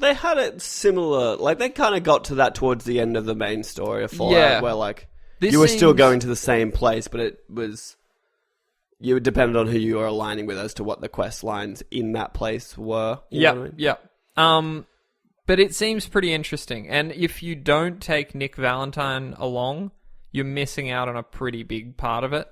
They had it similar. Like, they kind of got to that towards the end of the main story of Fallout, where, like, you were still going to the same place, but it was... You depended on who you were aligning with as to what the quest lines in that place were. Yeah. But it seems pretty interesting. And if you don't take Nick Valentine along, you're missing out on a pretty big part of it.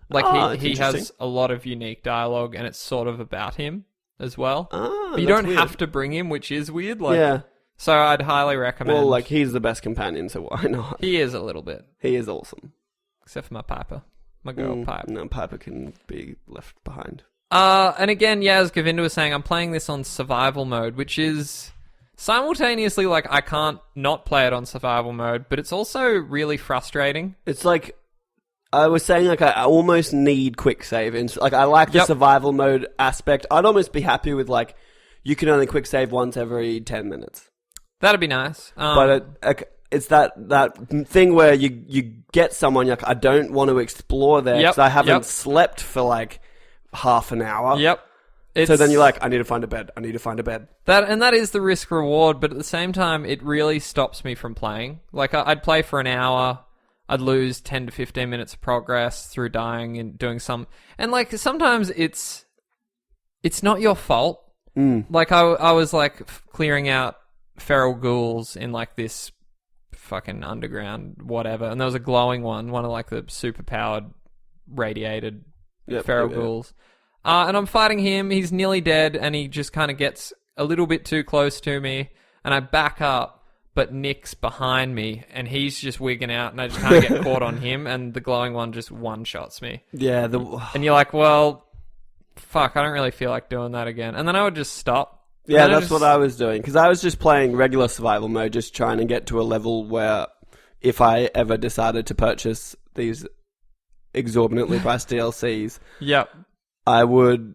Like, he has a lot of unique dialogue, and it's sort of about him as well. But you don't have to bring him, which is weird. Like, yeah. So I'd highly recommend... Well, like, he's the best companion, so why not? He is a little bit. He is awesome. Except for my Piper. My girl Piper. No, Piper can be left behind. And again, as Govinda was saying, I'm playing this on survival mode, which is simultaneously, like, I can't not play it on survival mode, but it's also really frustrating. It's like... I was saying, like, I almost need quick save. Like, I like the survival mode aspect. I'd almost be happy with, like, you can only quick save once every 10 minutes. That'd be nice. But it's that thing where you get someone, you're like, I don't want to explore there because I haven't slept for, like, half an hour. So then you're like, I need to find a bed. That is the risk reward, but at the same time, it really stops me from playing. Like, I'd play for an hour... I'd lose 10 to 15 minutes of progress through dying and doing some... And, like, sometimes it's not your fault. Like, I was, like, clearing out feral ghouls in, like, this fucking underground whatever, and there was a glowing one of, like, the super-powered radiated feral ghouls. And I'm fighting him, he's nearly dead, and he just kind of gets a little bit too close to me, and I back up. But Nick's behind me, and he's just wigging out, and I just kind of get caught on him, and the glowing one just one-shots me. Yeah. And you're like, well, fuck, I don't really feel like doing that again. And then I would just stop. Yeah, that's what I was doing, because I was just playing regular survival mode, just trying to get to a level where if I ever decided to purchase these exorbitantly priced DLCs, I would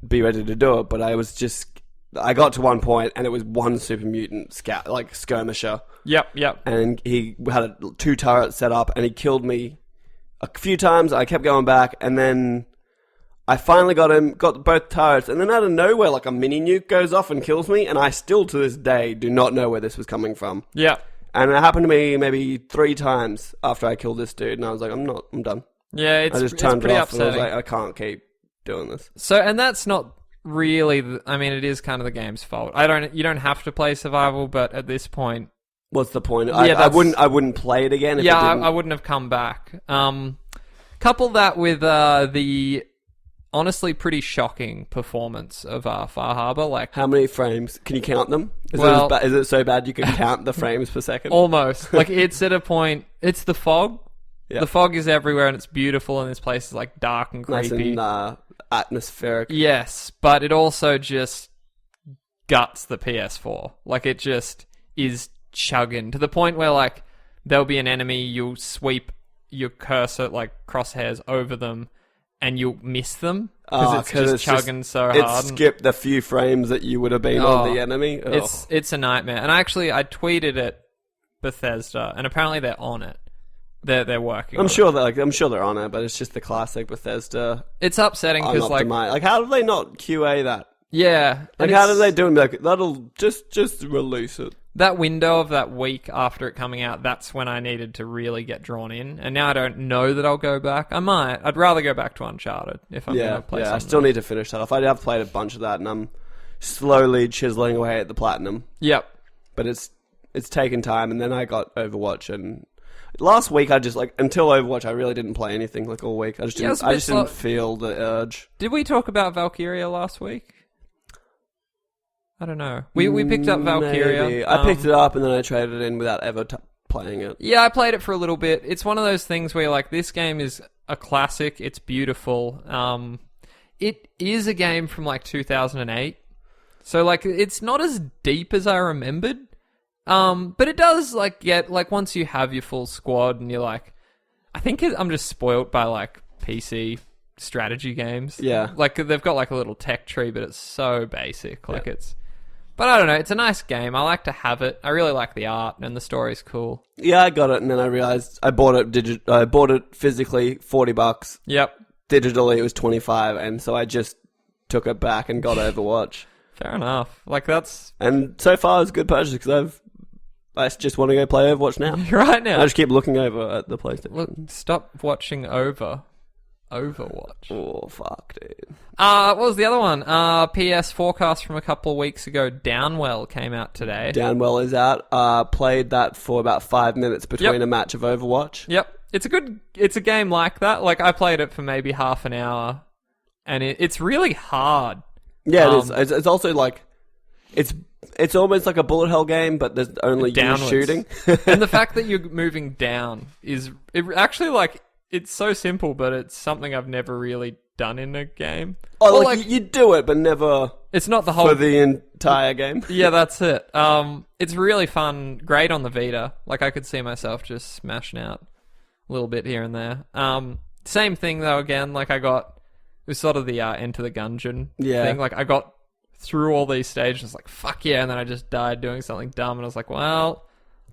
be ready to do it, but I was just... I got to one point, and it was one super mutant scout, like skirmisher. And he had 2 turrets set up, and he killed me a few times. I kept going back, and then I finally got both turrets, and then out of nowhere, like a mini nuke goes off and kills me, and I still, to this day, do not know where this was coming from. And it happened to me maybe 3 times after I killed this dude, and I was like, I'm done. I just turned it off, upsetting. And I was like, I can't keep doing this. So, and that's not... Really, I mean, it is kind of the game's fault. You don't have to play survival, but at this point, what's the point? I wouldn't play it again. If I wouldn't have come back. Couple that with the honestly pretty shocking performance of Far Harbor. Like, how many frames? Can you count them? Is it so bad you can count the frames per second? Almost. Like, it's at a point. It's the fog. The fog is everywhere, and it's beautiful, and this place is like dark and creepy. Nice and, atmospheric. Yes, but it also just guts the PS4. Like, it just is chugging to the point where, like, there'll be an enemy, you'll sweep your cursor, like, crosshairs over them, and you'll miss them because it's just chugging so hard. It skipped the few frames that you would have been on the enemy. It's a nightmare. And I tweeted at Bethesda, and apparently they're on it. They're working. I'm sure they're on it, but it's just the classic Bethesda. It's upsetting because like how do they not QA that? Yeah, like how do they do it? Like, that'll just release it. That window of that week after it coming out, that's when I needed to really get drawn in. And now I don't know that I'll go back. I might. I'd rather go back to Uncharted if I'm going to play something. I still need to finish that off. I have played a bunch of that, and I'm slowly chiseling away at the platinum. But it's taken time, and then I got Overwatch, and last week I just, like, until Overwatch, I really didn't play anything, like, all week. I just didn't feel the urge. Did we talk about Valkyria last week? I don't know. We picked up Valkyria. Maybe. I picked it up and then I traded it in without ever playing it. Yeah, I played it for a little bit. It's one of those things where, like, this game is a classic. It's beautiful. It is a game from, like, 2008. So, like, it's not as deep as I remembered. But it does, like, get, like, once you have your full squad and you're like... I think I'm just spoilt by, like, PC strategy games. Yeah. Like, they've got, like, a little tech tree, but it's so basic. Like, it's... But I don't know, it's a nice game. I like to have it. I really like the art, and the story's cool. Yeah, I got it, and then I realized I bought it physically, $40. Yep. Digitally, it was $25, and so I just took it back and got Overwatch. Fair enough. Like, that's... And so far, it's a good purchase because I just want to go play Overwatch now. Right now. I just keep looking over at the PlayStation. Look, stop watching Overwatch. Oh, fuck, dude. What was the other one? PS forecast from a couple of weeks ago. Downwell came out today. Downwell is out. Played that for about 5 minutes between a match of Overwatch. Yep. It's a game like that. Like, I played it for maybe half an hour, and it's really hard. Yeah, it is. It's also like... It's almost like a bullet hell game, but there's only you shooting. And the fact that you're moving down is... It actually, like... It's so simple, but it's something I've never really done in a game. Oh, well, like you do it, but never... It's not the whole... For the entire game. Yeah, that's it. It's really fun. Great on the Vita. Like, I could see myself just smashing out a little bit here and there. Same thing, though, again. Like, it was sort of the Enter the Gungeon thing. Like, I got through all these stages, like, fuck yeah, and then I just died doing something dumb, and I was like, well,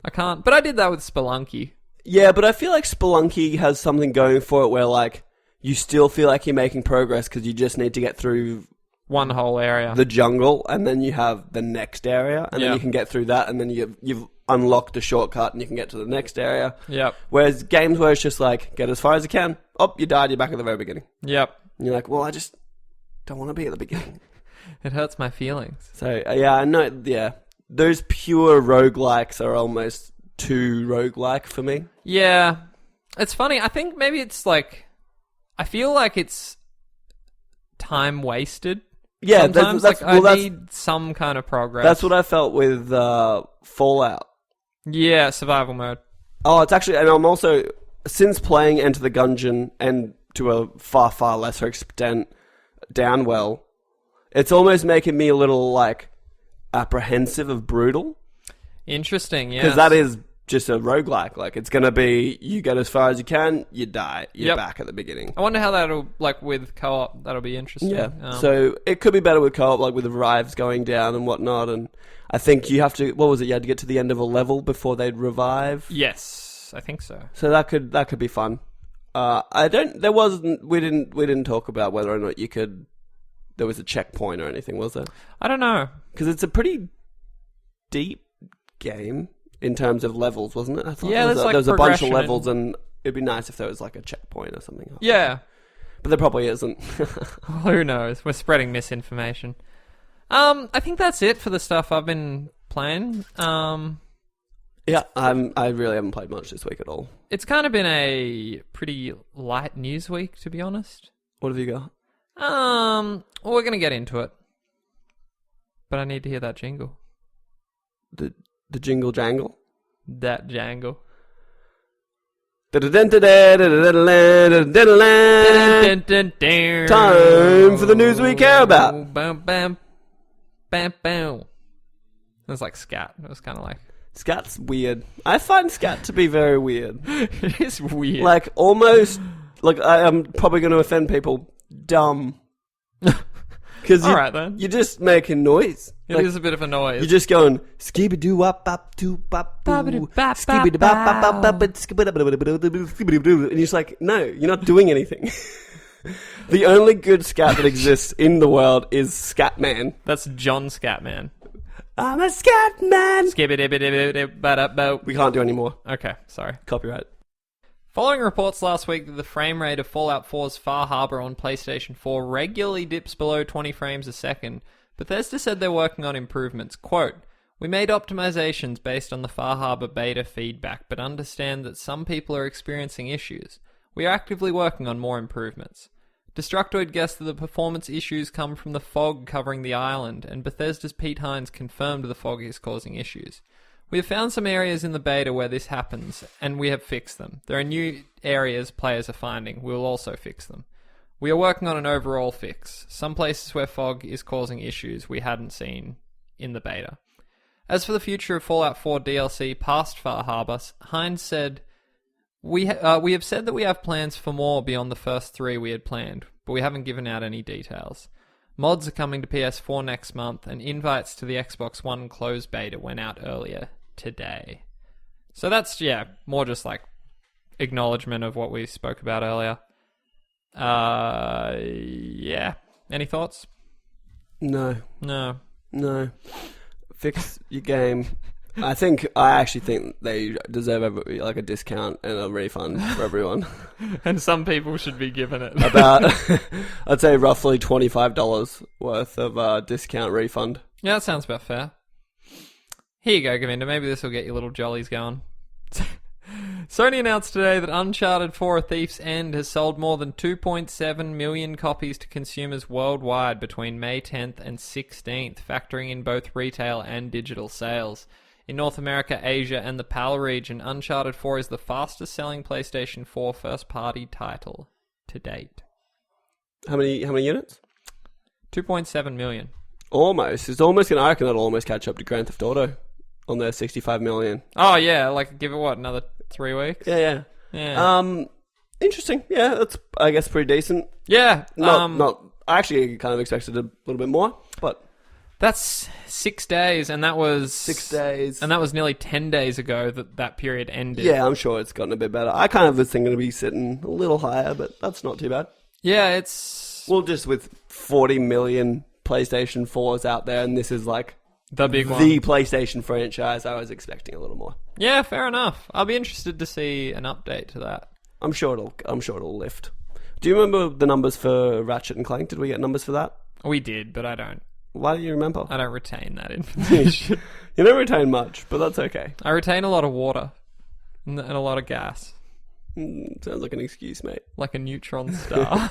I can't... But I did that with Spelunky. Yeah, but I feel like Spelunky has something going for it where, like, you still feel like you're making progress because you just need to get through... One whole area. The jungle, and then you have the next area, and then you can get through that, and then you've unlocked a shortcut, and you can get to the next area. Yep. Whereas games where it's just like, get as far as you can, oh, you died, you're back at the very beginning. Yep. And you're like, well, I just don't want to be at the beginning. It hurts my feelings. So, yeah, I know, yeah. Those pure roguelikes are almost... too roguelike for me. Yeah. It's funny. I think maybe it's like... I feel like it's time wasted. Yeah, sometimes. I need some kind of progress. That's what I felt with Fallout. Yeah, survival mode. Oh, it's actually... And I'm also... Since playing Enter the Gungeon, and to a far, far lesser extent, Downwell, it's almost making me a little, like, apprehensive of Brutal. Interesting, yeah. Because that is... just a roguelike. Like, it's going to be, you get as far as you can, you die. You're back at the beginning. I wonder how that'll, like, with co-op, that'll be interesting. Yeah. So, it could be better with co-op, like, with the revives going down and whatnot. And I think you have to, what was it? You had to get to the end of a level before they'd revive? Yes, I think so. So, that could be fun. We didn't talk about whether or not there was a checkpoint or anything, was there? I don't know. Because it's a pretty deep game. In terms of levels, wasn't it? I thought there was a bunch of levels, and it'd be nice if there was like a checkpoint or something. Yeah. But there probably isn't. Who knows? We're spreading misinformation. I think that's it for the stuff I've been playing. Yeah, I really haven't played much this week at all. It's kind of been a pretty light news week, to be honest. What have you got? Well, we're going to get into it. But I need to hear that jingle. The jingle jangle? That jangle. Time for the news we care about. Bam, bam, bam, bam. It was like scat. It was kind of like... Scat's weird. I find scat to be very weird. It is weird. Like, almost... Like, I am probably going to offend people. Dumb. Because you're just making noise. It is a bit of a noise. You're just going skibby wop bop doo bop boo skibby bop bop bop and you're just like, no, you're not doing anything. The only good scat that exists in the world is Scatman. That's John Scatman. I'm a Scatman. Skibby. We can't do any more. Okay, sorry. Copyright. Following reports last week that the frame rate of Fallout 4's Far Harbor on PlayStation 4 regularly dips below 20 frames a second, Bethesda said they're working on improvements. Quote, "We made optimizations based on the Far Harbor beta feedback, but understand that some people are experiencing issues. We are actively working on more improvements." Destructoid guessed that the performance issues come from the fog covering the island, and Bethesda's Pete Hines confirmed the fog is causing issues. "We have found some areas in the beta where this happens, and we have fixed them. There are new areas players are finding. We will also fix them. We are working on an overall fix. Some places where fog is causing issues we hadn't seen in the beta." As for the future of Fallout 4 DLC past Far Harbor, Hines said, We have said that we have plans for more beyond the first 3 we had planned, but we haven't given out any details. Mods are coming to PS4 next month, and invites to the Xbox One closed beta went out earlier today." So that's, more just like acknowledgement of what we spoke about earlier. Any thoughts? No. No. No. Fix your game. I actually think they deserve a discount and a refund for everyone. And some people should be given it. About, I'd say roughly $25 worth of discount refund. Yeah, that sounds about fair. Here you go, Govinda. Maybe this will get your little jollies going. Sony announced today that Uncharted 4: A Thief's End has sold more than 2.7 million copies to consumers worldwide between May 10th and 16th, factoring in both retail and digital sales. In North America, Asia, and the PAL region, Uncharted 4 is the fastest-selling PlayStation 4 first-party title to date. How many units? 2.7 million. Almost. I reckon that'll almost catch up to Grand Theft Auto on their 65 million. Oh, yeah. Like, give it, another 3 weeks? Yeah. Interesting. Yeah, that's, I guess, pretty decent. Yeah. I actually kind of expected a little bit more, but... That's 6 days, and that was... 6 days. And that was nearly 10 days ago that period ended. Yeah, I'm sure it's gotten a bit better. I kind of was thinking to be sitting a little higher, but that's not too bad. Yeah, it's... Well, just with 40 million PlayStation 4s out there, and this is like... The big one. The PlayStation franchise, I was expecting a little more. Yeah, fair enough. I'll be interested to see an update to that. I'm sure it'll lift. Do you remember the numbers for Ratchet and Clank? Did we get numbers for that? We did, but I don't. Why do you remember? I don't retain that information. You don't retain much, but that's okay. I retain a lot of water and a lot of gas. Sounds like an excuse, mate. Like a neutron star.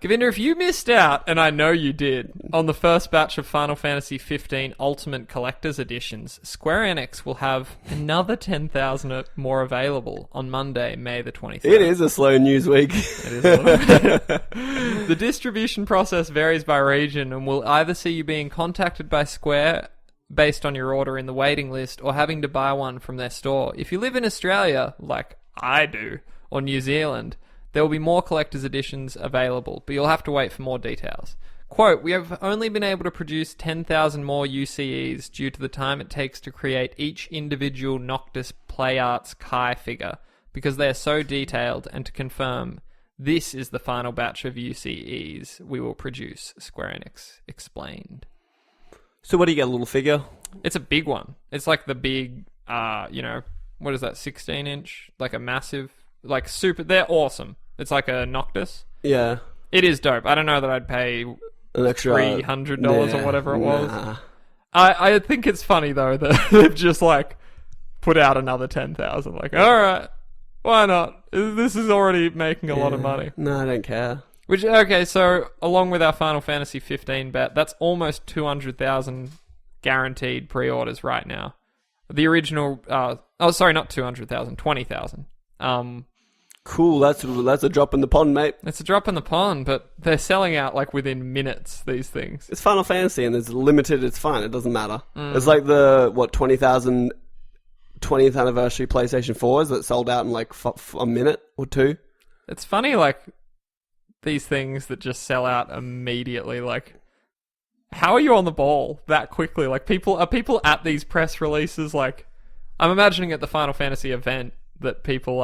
Govinda, if you missed out, and I know you did, on the first batch of Final Fantasy XV Ultimate Collector's Editions, Square Enix will have another 10,000 more available on Monday, May the 23rd. It is a slow news week. It is a little bit. The distribution process varies by region and will either see you being contacted by Square based on your order in the waiting list or having to buy one from their store. If you live in Australia, like I do, or New Zealand, there will be more collector's editions available, but you'll have to wait for more details. Quote, we have only been able to produce 10,000 more UCEs due to the time it takes to create each individual Noctis PlayArts Kai figure, because they are so detailed, and to confirm, this is the final batch of UCEs we will produce, Square Enix explained. So what do you get, a little figure? It's a big one. It's like the big, what is that, 16-inch? Like a massive, like super, they're awesome. It's like a Noctis. Yeah. It is dope. I don't know that I'd pay an extra $300 or whatever it was. I think it's funny, though, that they've just, like, put out another 10,000. Like, alright, why not? This is already making a lot of money. No, I don't care. Okay, so, along with our Final Fantasy 15 bet, that's almost 200,000 guaranteed pre-orders right now. The original, not 200,000, 20,000. Cool, that's a drop in the pond, mate. It's a drop in the pond, but they're selling out like within minutes, these things. It's Final Fantasy and it's limited, it's fine, it doesn't matter. It's like the, 20,000 20th anniversary PlayStation 4s that sold out in like a minute or two. It's funny, like, these things that just sell out immediately, like, how are you on the ball that quickly? Like, are people at these press releases, like, I'm imagining at the Final Fantasy event, that people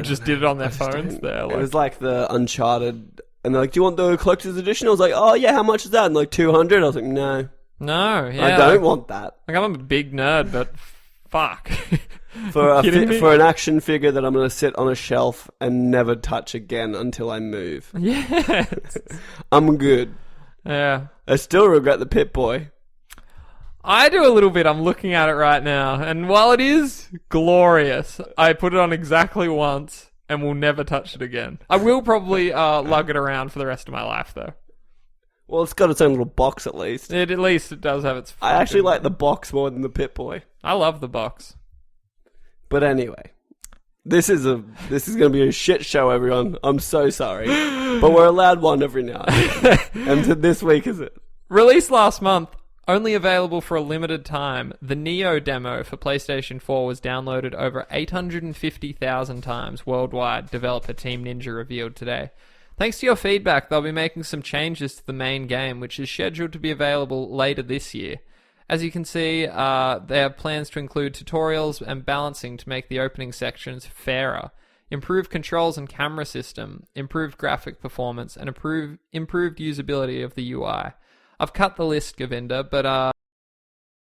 just did it on their phones there. Like. It was like the Uncharted, and they're like, do you want the collector's edition? I was like, oh yeah, how much is that? And like 200. I was like, no. No, yeah. I don't want that. Like, I'm a big nerd, but fuck. For an action figure that I'm going to sit on a shelf and never touch again until I move. Yeah. I'm good. Yeah. I still regret the Pip-Boy. I do a little bit. I'm looking at it right now. And while it is glorious, I put it on exactly once and will never touch it again. I will probably lug it around for the rest of my life, though. Well, it's got its own little box, at least. At least it does have its... I actually like the box more than the Pip-Boy. I love the box. But anyway, this is going to be a shit show, everyone. I'm so sorry. But we're allowed one every now and then. And this week is it. Released last month. Only available for a limited time, the Neo demo for PlayStation 4 was downloaded over 850,000 times worldwide, developer Team Ninja revealed today. Thanks to your feedback, they'll be making some changes to the main game, which is scheduled to be available later this year. As you can see, they have plans to include tutorials and balancing to make the opening sections fairer, improved controls and camera system, improved graphic performance, and improved usability of the UI. I've cut the list, Govinda, but